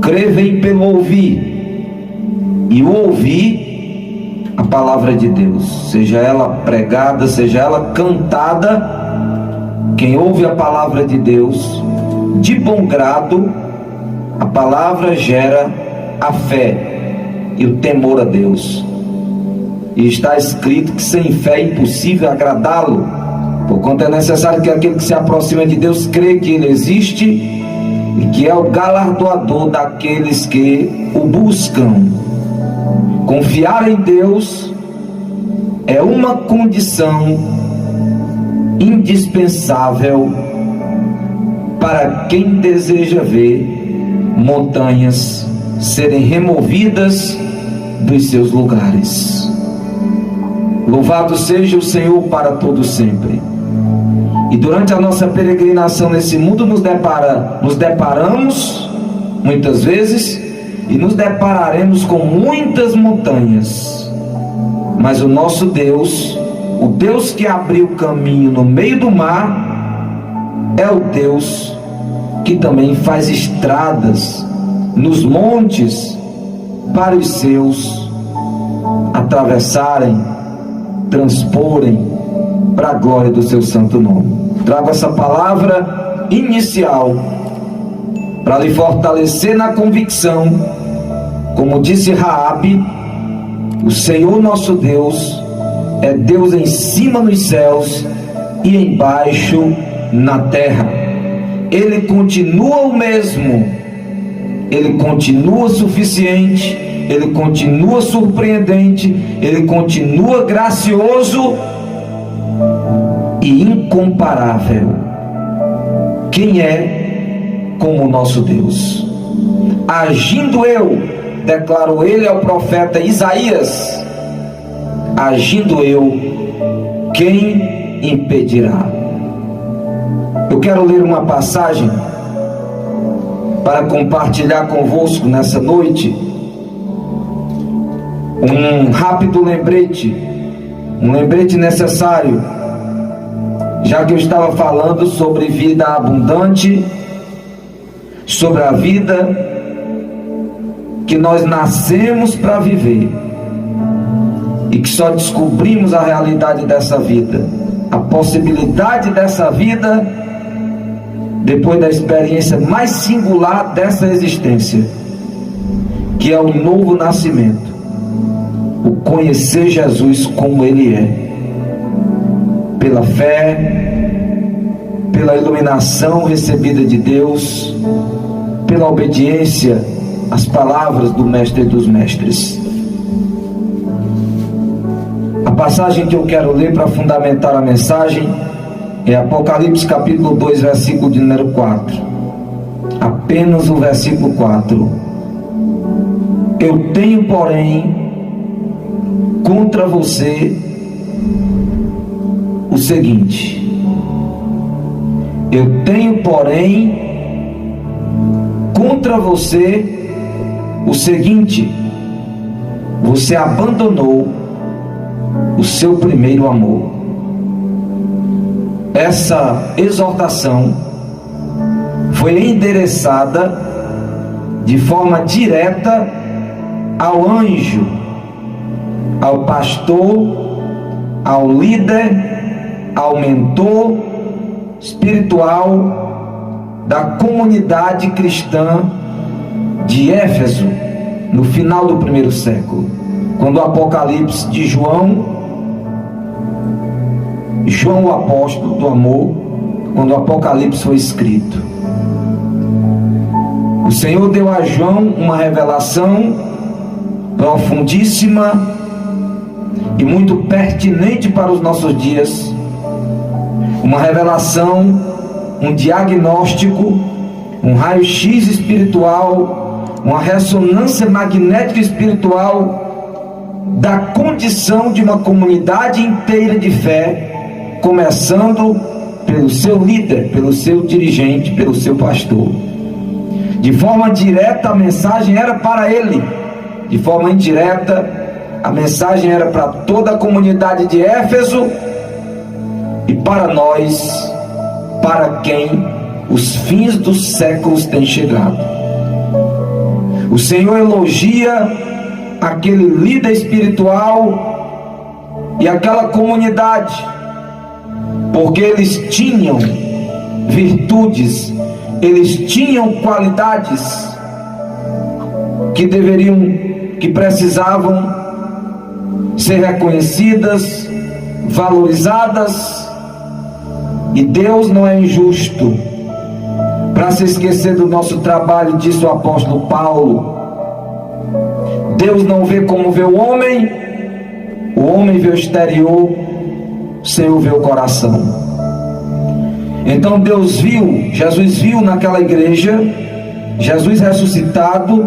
crer vem pelo ouvir, e o ouvir a palavra de Deus, seja ela pregada, seja ela cantada. Quem ouve a palavra de Deus de bom grado, a palavra gera a fé e o temor a Deus. E está escrito que sem fé é impossível agradá-lo, porquanto é necessário que aquele que se aproxima de Deus crê que Ele existe e que é o galardoador daqueles que o buscam. Confiar em Deus é uma condição indispensável para quem deseja ver montanhas serem removidas dos seus lugares. Louvado seja o Senhor para todo sempre. E durante a nossa peregrinação nesse mundo nos deparamos muitas vezes e nos depararemos com muitas montanhas. Mas o nosso Deus, o Deus que abriu o caminho no meio do mar, é o Deus que também faz estradas nos montes para os seus atravessarem, transporem para a glória do seu santo nome. Trago essa palavra inicial para lhe fortalecer na convicção, como disse Raabe, o Senhor nosso Deus é Deus em cima nos céus e embaixo na terra. Ele continua o mesmo, Ele continua suficiente, Ele continua surpreendente, Ele continua gracioso e incomparável. Quem é como o nosso Deus? Agindo eu, declarou ele ao profeta Isaías, agindo eu, quem impedirá? Eu quero ler uma passagem para compartilhar convosco nessa noite. Um rápido lembrete, um lembrete necessário, já que eu estava falando sobre vida abundante, sobre a vida que nós nascemos para viver e que só descobrimos a realidade dessa vida, a possibilidade dessa vida, depois da experiência mais singular dessa existência, que é o novo nascimento, o conhecer Jesus como Ele é, pela fé, pela iluminação recebida de Deus, pela obediência às palavras do Mestre dos Mestres. A passagem que eu quero ler para fundamentar a mensagem é Apocalipse capítulo 2, versículo de número 4. Apenas o versículo 4. Eu tenho, porém, contra você o seguinte: eu tenho, porém, contra você o seguinte: você abandonou o seu primeiro amor. Essa exortação foi endereçada de forma direta ao anjo, ao pastor, ao líder, ao mentor espiritual da comunidade cristã de Éfeso, no final do primeiro século, quando o Apocalipse de João o apóstolo do amor, quando o Apocalipse foi escrito, o Senhor deu a João uma revelação profundíssima e muito pertinente para os nossos dias, uma revelação, um diagnóstico, um raio-x espiritual, uma ressonância magnética espiritual da condição de uma comunidade inteira de fé, começando pelo seu líder, pelo seu dirigente, pelo seu pastor. De forma direta a mensagem era para ele, de forma indireta a mensagem era para toda a comunidade de Éfeso e para nós, para quem os fins dos séculos têm chegado. O Senhor elogia aquele líder espiritual e aquela comunidade, porque eles tinham virtudes, eles tinham qualidades que precisavam ser reconhecidas, valorizadas. E Deus não é injusto para se esquecer do nosso trabalho, disse o apóstolo Paulo. Deus não vê como vê o homem vê o exterior, o Senhor vê o coração. Então Deus viu, Jesus viu naquela igreja, Jesus ressuscitado,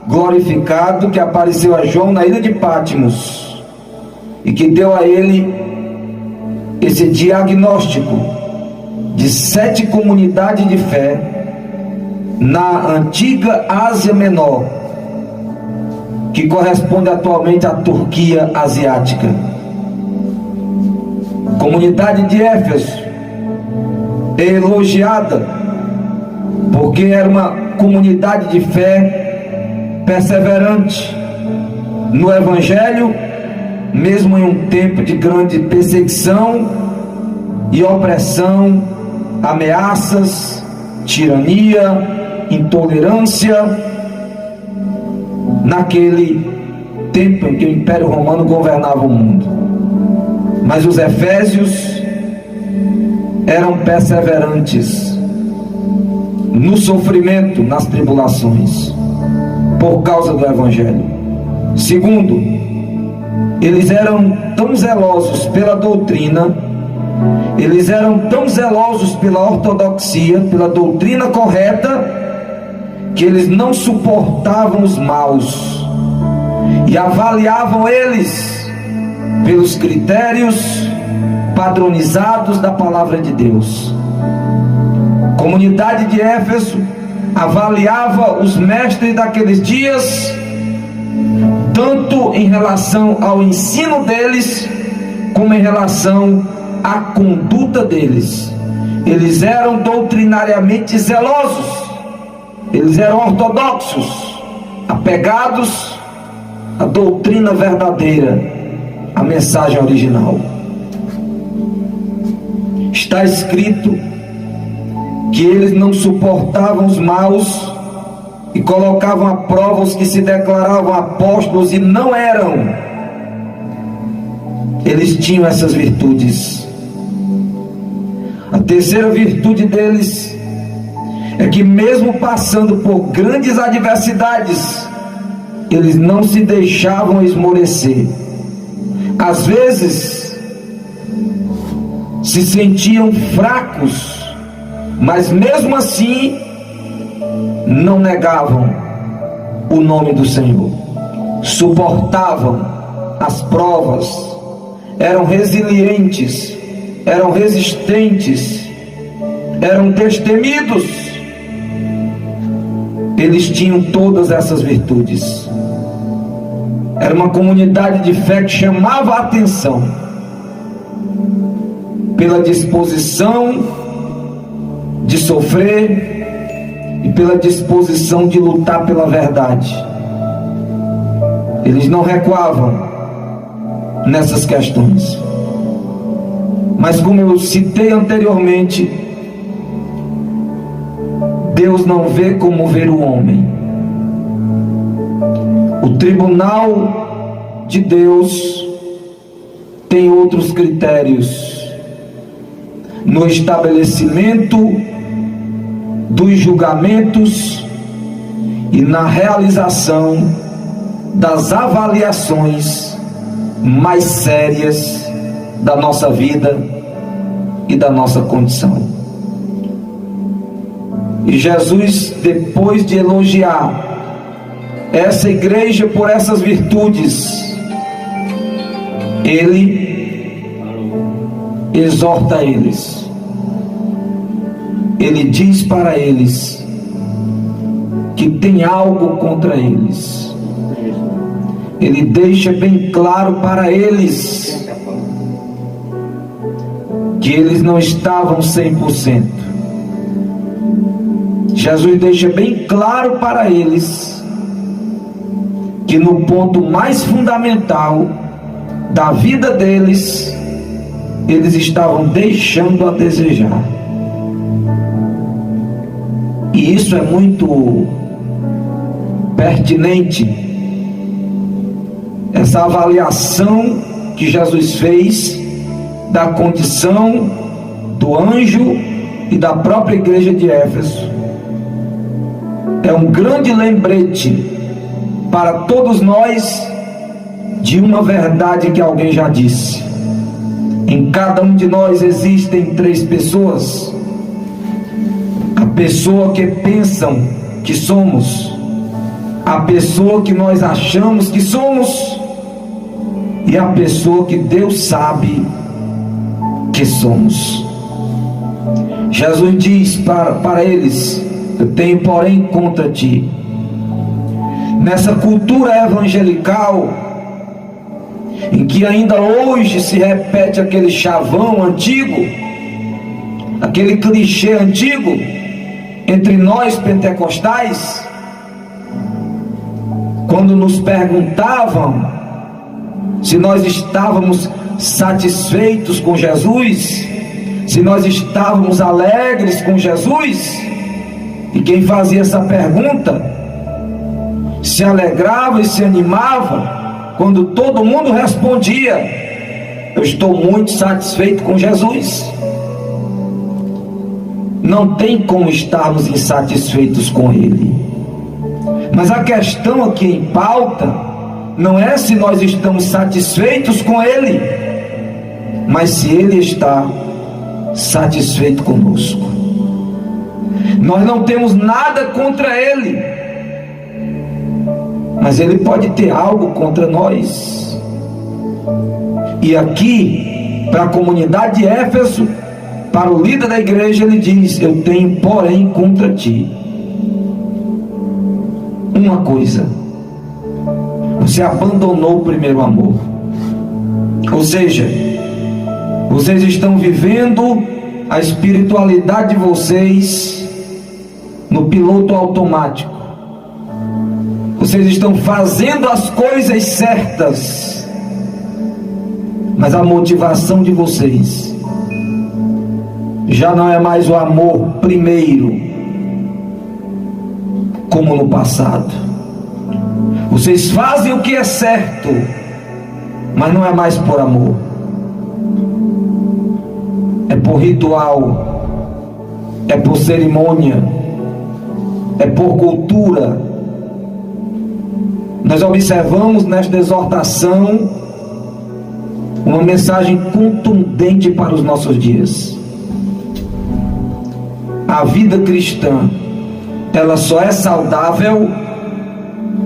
glorificado, que apareceu a João na ilha de Patmos, e que deu a ele esse diagnóstico de 7 comunidades de fé na antiga Ásia Menor, que corresponde atualmente à Turquia asiática. Comunidade de Éfeso é elogiada porque era uma comunidade de fé perseverante no Evangelho, mesmo em um tempo de grande perseguição e opressão, ameaças, tirania, intolerância, naquele tempo em que o Império Romano governava o mundo. Mas os efésios eram perseverantes no sofrimento, nas tribulações, por causa do Evangelho. Segundo, eles eram tão zelosos pela doutrina, eles eram tão zelosos pela ortodoxia, pela doutrina correta, que eles não suportavam os maus e avaliavam eles pelos critérios padronizados da palavra de Deus. A comunidade de Éfeso avaliava os mestres daqueles dias, tanto em relação ao ensino deles, como em relação à conduta deles. Eles eram doutrinariamente zelosos, eles eram ortodoxos, apegados à doutrina verdadeira, à mensagem original. Está escrito que eles não suportavam os maus e colocavam à prova os que se declaravam apóstolos e não eram. Eles tinham essas virtudes. A terceira virtude deles é que, mesmo passando por grandes adversidades, eles não se deixavam esmorecer. Às vezes se sentiam fracos, mas mesmo assim não negavam o nome do Senhor, suportavam as provas, eram resilientes, eram resistentes, eram destemidos. Eles tinham todas essas virtudes. Era uma comunidade de fé que chamava a atenção pela disposição de sofrer e pela disposição de lutar pela verdade. Eles não recuavam nessas questões. Mas, como eu citei anteriormente, Deus não vê como vê o homem. O tribunal de Deus tem outros critérios no estabelecimento dos julgamentos e na realização das avaliações mais sérias da nossa vida e da nossa condição. E Jesus, depois de elogiar essa igreja por essas virtudes, ele exorta eles. Ele diz para eles que tem algo contra eles. Ele deixa bem claro para eles que eles não estavam 100%. Jesus deixa bem claro para eles que no ponto mais fundamental da vida deles, eles estavam deixando a desejar. E isso é muito pertinente, essa avaliação que Jesus fez da condição do anjo e da própria igreja de Éfeso. É um grande lembrete para todos nós de uma verdade que alguém já disse: em cada um de nós existem três pessoas: a pessoa que pensam que somos, a pessoa que nós achamos que somos e a pessoa que Deus sabe que somos. Jesus diz para eles: eu tenho porém contra ti. Nessa cultura evangelical, em que ainda hoje se repete aquele chavão antigo, aquele clichê antigo entre nós pentecostais, quando nos perguntavam se nós estávamos satisfeitos com Jesus, se nós estávamos alegres com Jesus, e quem fazia essa pergunta se alegrava e se animava quando todo mundo respondia: eu estou muito satisfeito com Jesus. Não tem como estarmos insatisfeitos com Ele. Mas a questão aqui em pauta não é se nós estamos satisfeitos com Ele, mas se Ele está satisfeito conosco. Nós não temos nada contra Ele, mas Ele pode ter algo contra nós. E aqui, para a comunidade de Éfeso, para o líder da igreja, ele diz: eu tenho porém contra ti uma coisa: você abandonou o primeiro amor. Ou seja, vocês estão vivendo a espiritualidade de vocês no piloto automático. Vocês estão fazendo as coisas certas, mas a motivação de vocês já não é mais o amor primeiro, como no passado. Vocês fazem o que é certo, mas não é mais por amor, é por ritual, é por cerimônia, é por cultura. Nós observamos nesta exortação uma mensagem contundente para os nossos dias. A vida cristã, ela só é saudável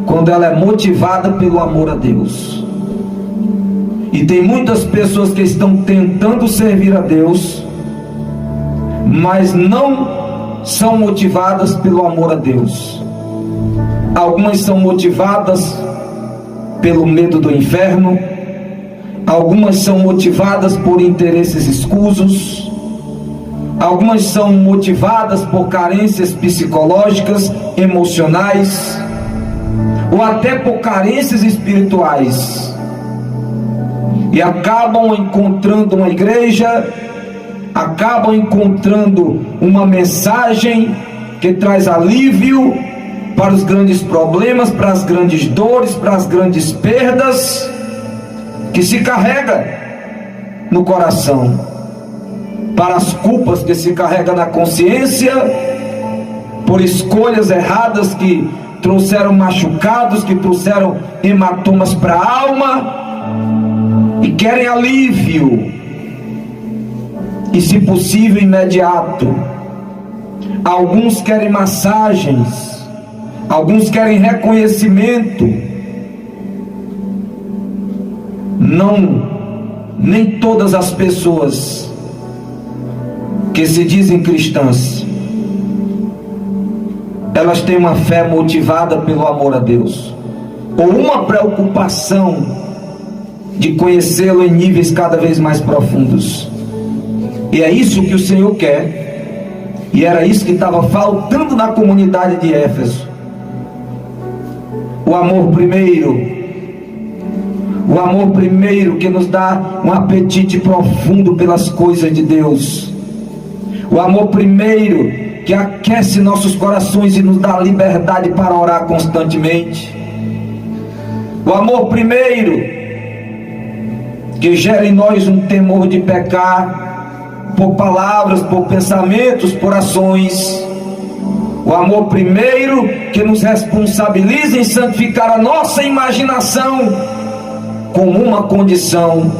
quando ela é motivada pelo amor a Deus. E tem muitas pessoas que estão tentando servir a Deus, mas não são motivadas pelo amor a Deus. Algumas são motivadas pelo medo do inferno, algumas são motivadas por interesses escusos, algumas são motivadas por carências psicológicas, emocionais, ou até por carências espirituais, e acabam encontrando uma igreja, acabam encontrando uma mensagem que traz alívio para os grandes problemas, para as grandes dores, para as grandes perdas que se carrega no coração, para as culpas que se carrega na consciência, por escolhas erradas que trouxeram machucados, que trouxeram hematomas para a alma, e querem alívio, e se possível imediato. Alguns querem massagens, alguns querem reconhecimento. Nem todas as pessoas que se dizem cristãs, elas têm uma fé motivada pelo amor a Deus, ou uma preocupação de conhecê-lo em níveis cada vez mais profundos. E é isso que o Senhor quer, e era isso que estava faltando na comunidade de Éfeso. o amor primeiro que nos dá um apetite profundo pelas coisas de Deus, o amor primeiro que aquece nossos corações e nos dá liberdade para orar constantemente, o amor primeiro que gera em nós um temor de pecar por palavras, por pensamentos, por ações, o amor primeiro que nos responsabiliza em santificar a nossa imaginação como uma condição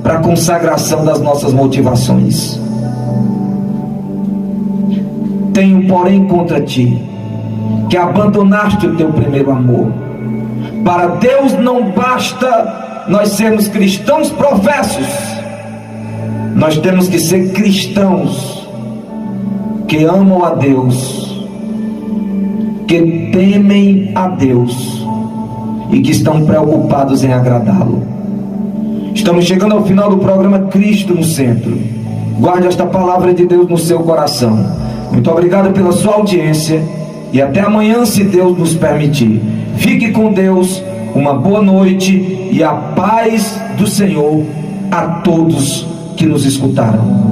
para a consagração das nossas motivações. Tenho, porém, contra ti que abandonaste o teu primeiro amor. Para Deus não basta nós sermos cristãos professos, nós temos que ser cristãos que amam a Deus, que temem a Deus e que estão preocupados em agradá-lo. Estamos chegando ao final do programa Cristo no Centro. Guarde esta palavra de Deus no seu coração. Muito obrigado pela sua audiência e até amanhã, se Deus nos permitir. Fique com Deus, uma boa noite e a paz do Senhor a todos que nos escutaram.